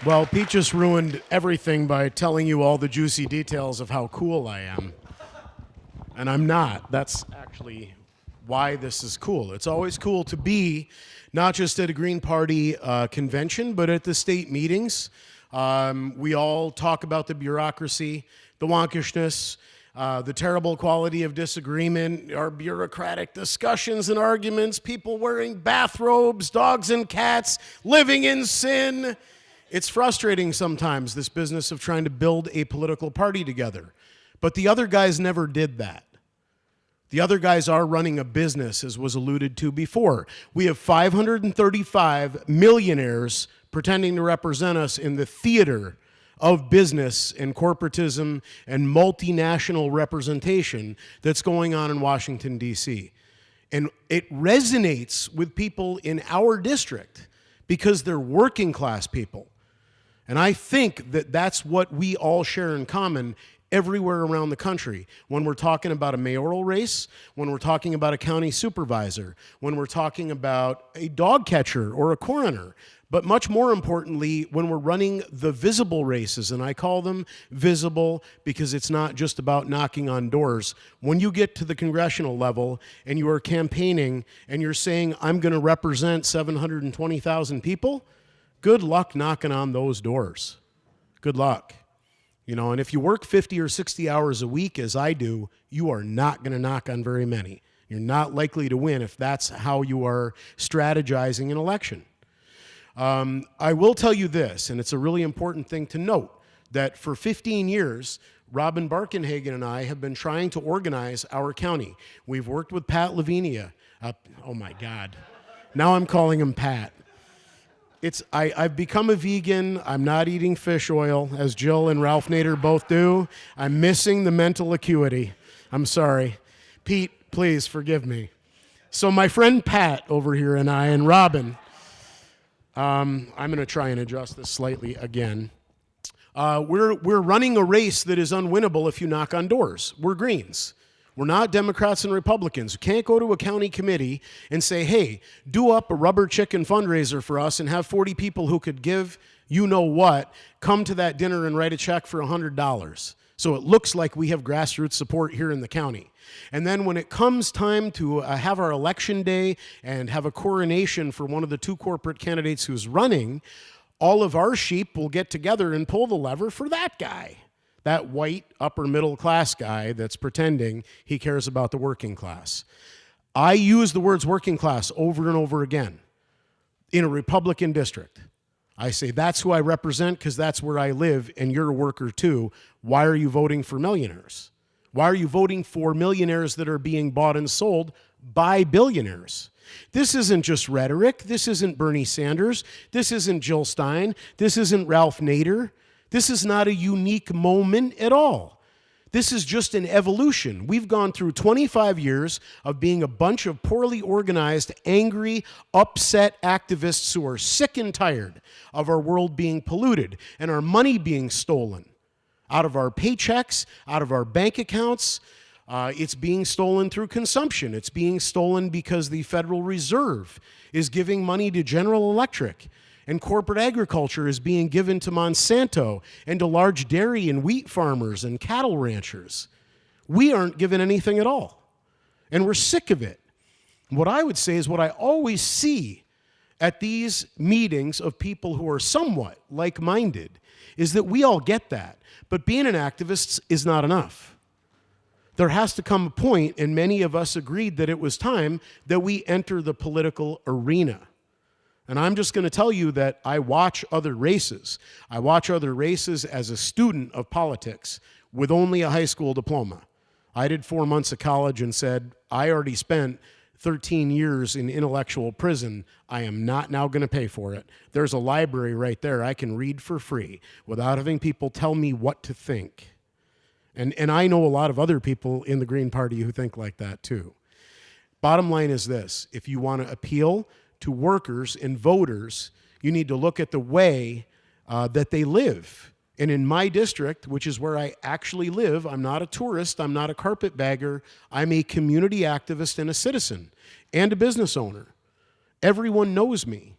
Well, Pete just ruined everything by telling you all the juicy details of how cool I am. And I'm not. That's actually why this is cool. It's always cool to be not just at a Green Party convention, but at the state meetings. We all talk about the bureaucracy, the wonkishness, the terrible quality of disagreement, our bureaucratic discussions and arguments, people wearing bathrobes, dogs and cats, living in sin. It's frustrating sometimes, this business of trying to build a political party together. But the other guys never did that. The other guys are running a business, as was alluded to before. We have 535 millionaires pretending to represent us in the theater of business and corporatism and multinational representation that's going on in Washington, D.C. And it resonates with people in our district because they're working class people. And I think that that's what we all share in common everywhere around the country. When we're talking about a mayoral race, when we're talking about a county supervisor, when we're talking about a dog catcher or a coroner, but much more importantly, when we're running the visible races, and I call them visible because it's not just about knocking on doors. When you get to the congressional level and you are campaigning and you're saying, I'm going to represent 720,000 people, good luck knocking on those doors. Good luck. You know, and if you work 50 or 60 hours a week, as I do, you are not going to knock on very many. You're not likely to win if that's how you are strategizing an election. I will tell you this, and it's a really important thing to note, that for 15 years, Robin Barkenhagen and I have been trying to organize our county. We've worked with Pat Lavinia. Oh my God. Now I'm calling him Pat. I've become a vegan. I'm not eating fish oil, as Jill and Ralph Nader both do. I'm missing the mental acuity. I'm sorry. Pete, please forgive me. So my friend Pat over here and I and Robin, I'm going to try and adjust this slightly again. We're running a race that is unwinnable if you knock on doors. We're Greens. We're not Democrats and Republicans. You can't go to a county committee and say, hey, do up a rubber chicken fundraiser for us and have 40 people who could give you know what come to that dinner and write a check for $100. So it looks like we have grassroots support here in the county. And then when it comes time to have our election day and have a coronation for one of the two corporate candidates who's running, all of our sheep will get together and pull the lever for that guy. That white upper middle class guy that's pretending he cares about the working class. I use the words working class over and over again in a Republican district. I say, that's who I represent because that's where I live and you're a worker too. Why are you voting for millionaires? Why are you voting for millionaires that are being bought and sold by billionaires? This isn't just rhetoric. This isn't Bernie Sanders. This isn't Jill Stein. This isn't Ralph Nader. This is not a unique moment at all. This is just an evolution. We've gone through 25 years of being a bunch of poorly organized, angry, upset activists who are sick and tired of our world being polluted and our money being stolen out of our paychecks, out of our bank accounts. It's being stolen through consumption. It's being stolen because the Federal Reserve is giving money to General Electric. And corporate agriculture is being given to Monsanto and to large dairy and wheat farmers and cattle ranchers. We aren't given anything at all. And we're sick of it. What I would say is what I always see at these meetings of people who are somewhat like-minded is that we all get that. But being an activist is not enough. There has to come a point, and many of us agreed that it was time that we enter the political arena. And I'm just going to tell you that I watch other races. I watch other races as a student of politics with only a high school diploma. I did 4 months of college and said, I already spent 13 years in intellectual prison. I am not now going to pay for it. There's a library right there. I can read for free without having people tell me what to think. And I know a lot of other people in the Green Party who think like that too. Bottom line is this: if you want to appeal to workers and voters, you need to look at the way that they live. And in my district, which is where I actually live, I'm not a tourist, I'm not a carpetbagger, I'm a community activist and a citizen and a business owner. Everyone knows me.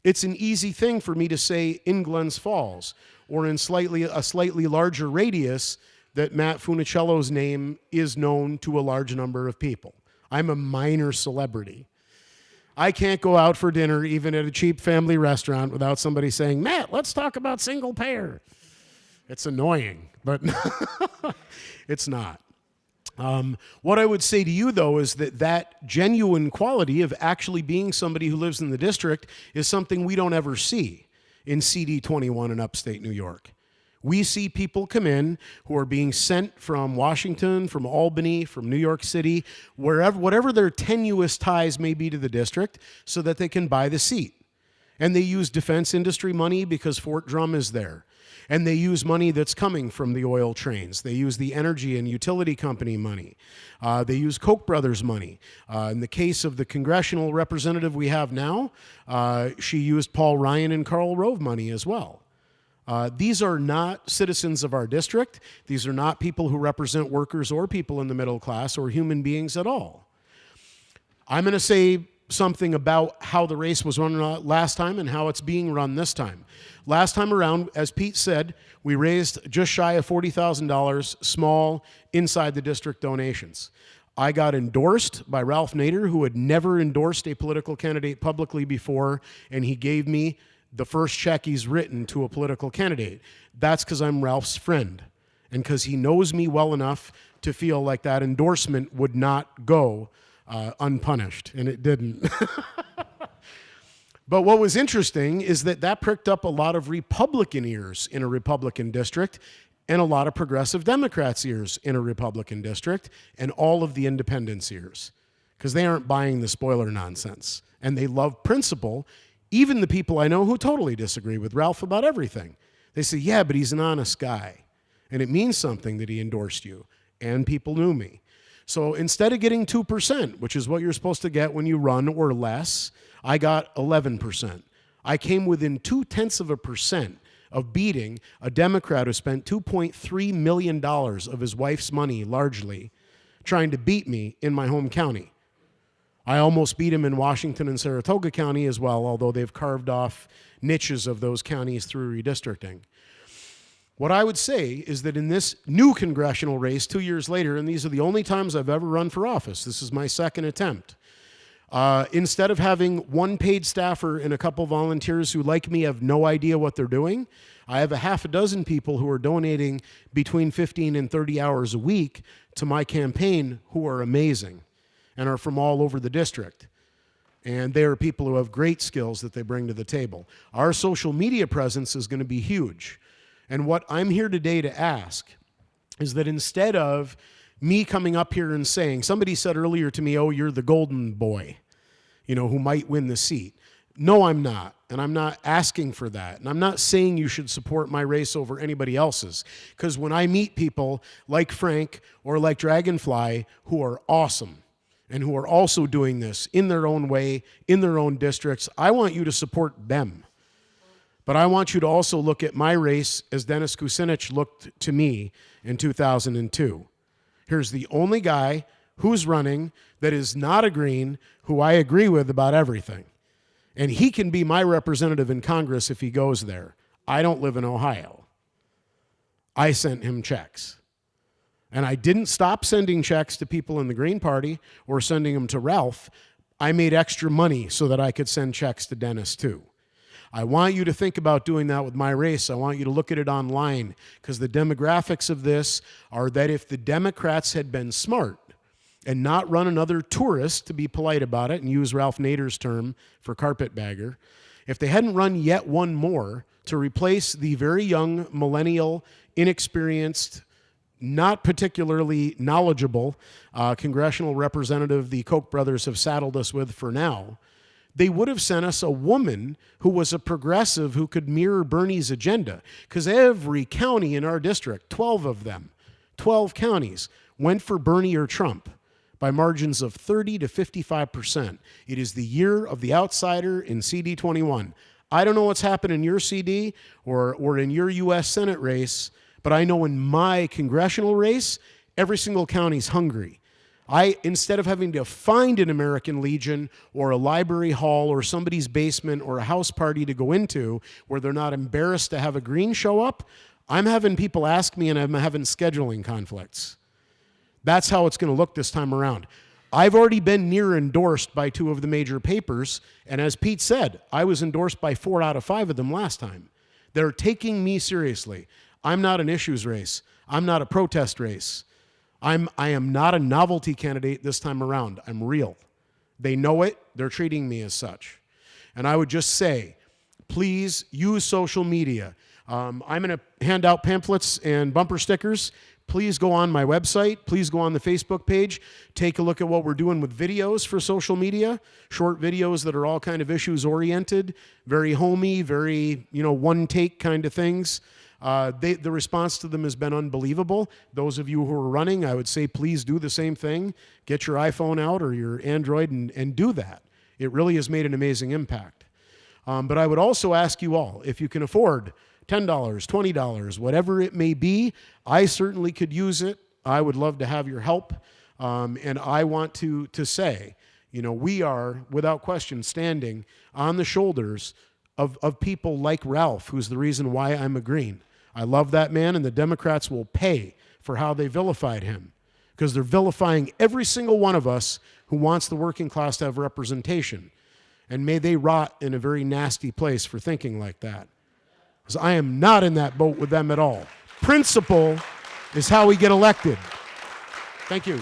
It's an easy thing for me to say in Glens Falls or in a slightly larger radius that Matt Funiciello's name is known to a large number of people. I'm a minor celebrity. I can't go out for dinner, even at a cheap family restaurant, without somebody saying, Matt, let's talk about single payer. It's annoying, but it's not. What I would say to you, though, is that genuine quality of actually being somebody who lives in the district is something we don't ever see in CD21 in upstate New York. We see people come in who are being sent from Washington, from Albany, from New York City, whatever their tenuous ties may be to the district, so that they can buy the seat. And they use defense industry money because Fort Drum is there. And they use money that's coming from the oil trains. They use the energy and utility company money. They use Koch brothers money. In the case of the congressional representative we have now, she used Paul Ryan and Karl Rove money as well. These are not citizens of our district. These are not people who represent workers or people in the middle class or human beings at all. I'm going to say something about how the race was run last time and how it's being run this time. Last time around, as Pete said, we raised just shy of $40,000 small inside the district donations. I got endorsed by Ralph Nader, who had never endorsed a political candidate publicly before, and he gave me the first check he's written to a political candidate. That's because I'm Ralph's friend and because he knows me well enough to feel like that endorsement would not go unpunished, and it didn't. But what was interesting is that pricked up a lot of Republican ears in a Republican district and a lot of progressive Democrats' ears in a Republican district and all of the independents' ears because they aren't buying the spoiler nonsense. And they love principle. Even the people I know who totally disagree with Ralph about everything. They say, yeah, but he's an honest guy. And it means something that he endorsed you. And people knew me. So instead of getting 2%, which is what you're supposed to get when you run or less, I got 11%. I came within 0.2% of beating a Democrat who spent $2.3 million of his wife's money, largely, trying to beat me in my home county. I almost beat him in Washington and Saratoga County as well, although they've carved off niches of those counties through redistricting. What I would say is that in this new congressional race 2 years later, and these are the only times I've ever run for office, this is my second attempt, instead of having one paid staffer and a couple volunteers who, like me, have no idea what they're doing, I have a half a dozen people who are donating between 15 and 30 hours a week to my campaign who are amazing and are from all over the district. And they are people who have great skills that they bring to the table. Our social media presence is going to be huge. And what I'm here today to ask is that instead of me coming up here and saying, somebody said earlier to me, oh, you're the golden boy, who might win the seat. No, I'm not. And I'm not asking for that. And I'm not saying you should support my race over anybody else's. Because when I meet people like Frank or like Dragonfly who are awesome, and who are also doing this in their own way, in their own districts, I want you to support them. But I want you to also look at my race as Dennis Kucinich looked to me in 2002. Here's the only guy who's running that is not a Green, who I agree with about everything. And he can be my representative in Congress if he goes there. I don't live in Ohio. I sent him checks. And I didn't stop sending checks to people in the Green Party or sending them to Ralph. I made extra money so that I could send checks to Dennis too. I want you to think about doing that with my race. I want you to look at it online because the demographics of this are that if the Democrats had been smart and not run another tourist, to be polite about it and use Ralph Nader's term for carpetbagger, if they hadn't run yet one more to replace the very young, millennial, inexperienced, not particularly knowledgeable congressional representative the Koch brothers have saddled us with for now, they would have sent us a woman who was a progressive who could mirror Bernie's agenda. Because every county in our district, 12 of them, 12 counties, went for Bernie or Trump by margins of 30 to 55%. It is the year of the outsider in CD21. I don't know what's happened in your CD or in your U.S. Senate race, but I know in my congressional race, every single county's hungry. Instead of having to find an American Legion or a library hall or somebody's basement or a house party to go into where they're not embarrassed to have a green show up, I'm having people ask me and I'm having scheduling conflicts. That's how it's going to look this time around. I've already been near endorsed by 2 of the major papers, and as Pete said, I was endorsed by 4 out of 5 of them last time. They're taking me seriously. I'm not an issues race. I'm not a protest race. I am not a novelty candidate this time around. I'm real. They know it. They're treating me as such. And I would just say, please use social media. I'm going to hand out pamphlets and bumper stickers. Please go on my website. Please go on the Facebook page. Take a look at what we're doing with videos for social media, short videos that are all kind of issues oriented, very homey, very, one take kind of things. The response to them has been unbelievable. Those of you who are running, I would say please do the same thing. Get your iPhone out or your Android and do that. It really has made an amazing impact. But I would also ask you all, if you can afford $10, $20, whatever it may be, I certainly could use it. I would love to have your help. And I want to say, we are, without question, standing on the shoulders of people like Ralph, who's the reason why I'm a Green. I love that man, and the Democrats will pay for how they vilified him, because they're vilifying every single one of us who wants the working class to have representation. And may they rot in a very nasty place for thinking like that. Because I am not in that boat with them at all. Principle is how we get elected. Thank you.